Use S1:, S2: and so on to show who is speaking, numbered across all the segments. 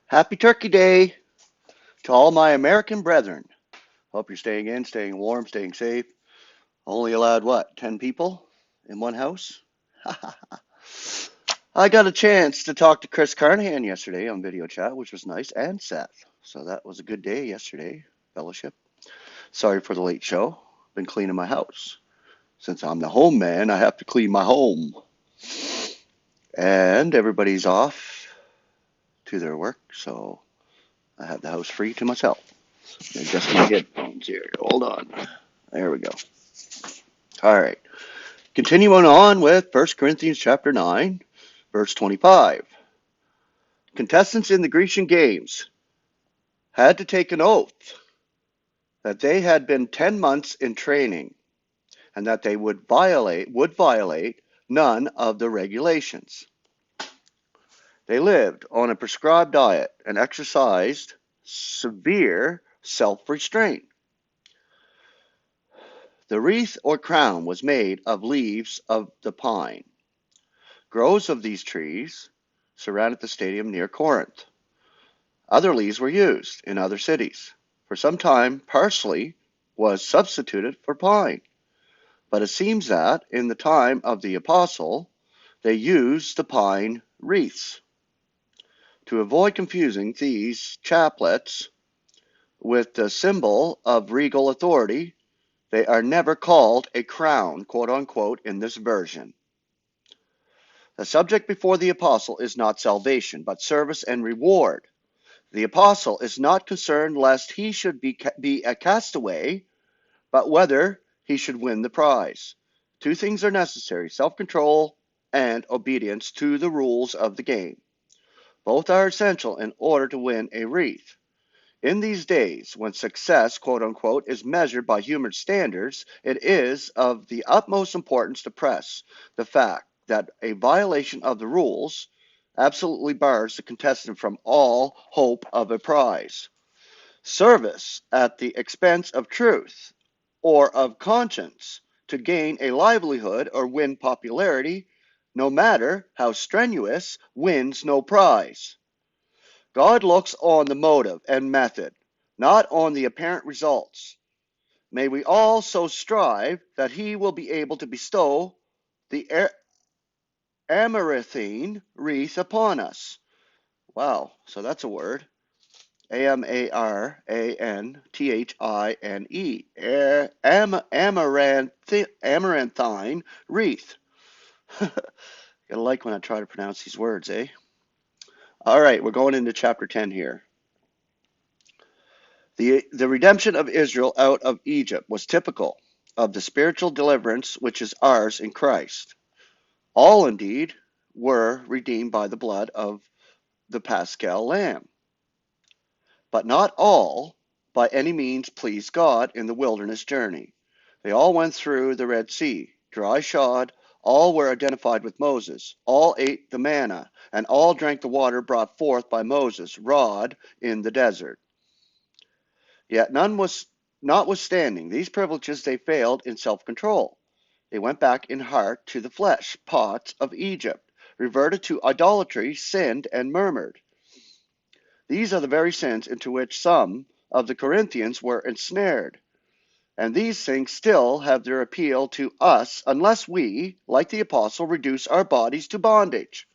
S1: Happy Turkey Day to all my American brethren. Hope you're staying in, staying warm, staying safe. Only allowed, what, 10 people in one house? I got a chance to talk to Chris Carnahan yesterday on video chat, which was nice, and Seth. So that was a good day yesterday, fellowship. Sorry for the late show. Been cleaning my house. Since I'm the home man, I have to clean my home. And everybody's off to their work, so I have the house free to myself. Adjust my headphones here. Hold on. There we go. All right. Continuing on with 1 Corinthians chapter 9, verse 25. Contestants in the Grecian Games had to take an oath that they had been 10 months in training and that they would violate none of the regulations. They lived on a prescribed diet and exercised severe self-restraint. The wreath or crown was made of leaves of the pine. Groves of these trees surrounded the stadium near Corinth. Other leaves were used in other cities. For some time, parsley was substituted for pine. But it seems that, in the time of the apostle, they used the pine wreaths. To avoid confusing these chaplets with the symbol of regal authority, they are never called a crown, quote unquote, in this version. The subject before the apostle is not salvation, but service and reward. The apostle is not concerned lest he should be a castaway, but whether he should win the prize. Two things are necessary: self-control and obedience to the rules of the game. Both are essential in order to win a wreath. In these days, when success, quote unquote, is measured by human standards, it is of the utmost importance to press the fact that a violation of the rules absolutely bars the contestant from all hope of a prize. Service at the expense of truth or of conscience to gain a livelihood or win popularity, no matter how strenuous, wins no prize. God looks on the motive and method, not on the apparent results. May we all so strive that he will be able to bestow the amaranthine wreath upon us. Wow, so that's a word. Amaranthine. Amaranthine wreath. Gotta like when I try to pronounce these words, eh? All right, we're going into chapter 10 here. The redemption of Israel out of Egypt was typical of the spiritual deliverance which is ours in Christ. All, indeed, were redeemed by the blood of the Paschal Lamb. But not all, by any means, pleased God in the wilderness journey. They all went through the Red Sea, dry shod. All were identified with Moses. All ate the manna, and all drank the water brought forth by Moses' rod in the desert. Yet notwithstanding these privileges, they failed in self-control. They went back in heart to the flesh pots of Egypt, reverted to idolatry, sinned, and murmured. These are the very sins into which some of the Corinthians were ensnared. And these things still have their appeal to us unless we, like the apostle, reduce our bodies to bondage.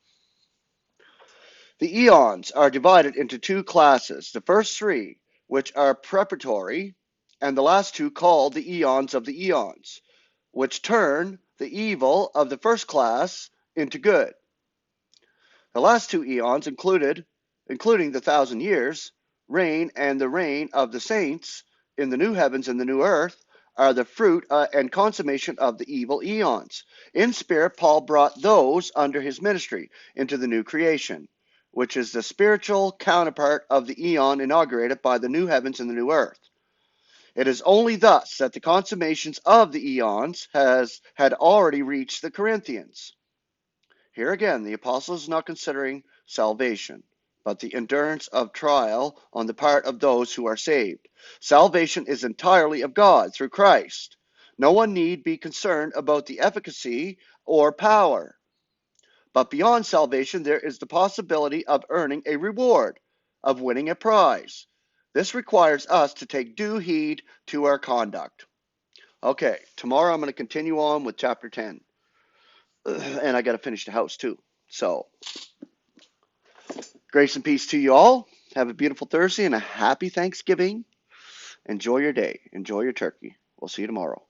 S1: The eons are divided into two classes, the first three, which are preparatory, and the last two called the eons of the eons, which turn the evil of the first class into good. The last two eons, including the 1,000 years, reign and the reign of the saints in the new heavens and the new earth, are the fruit and consummation of the evil eons. In spirit, Paul brought those under his ministry into the new creation, which is the spiritual counterpart of the eon inaugurated by the new heavens and the new earth. It is only thus that the consummations of the eons had already reached the Corinthians. Here again, the apostle is not considering salvation, but the endurance of trial on the part of those who are saved. Salvation is entirely of God through Christ. No one need be concerned about the efficacy or power. But beyond salvation, there is the possibility of earning a reward, of winning a prize. This requires us to take due heed to our conduct. Okay, tomorrow I'm going to continue on with chapter 10. And I got to finish the house too. So, grace and peace to you all. Have a beautiful Thursday and a happy Thanksgiving. Enjoy your day. Enjoy your turkey. We'll see you tomorrow.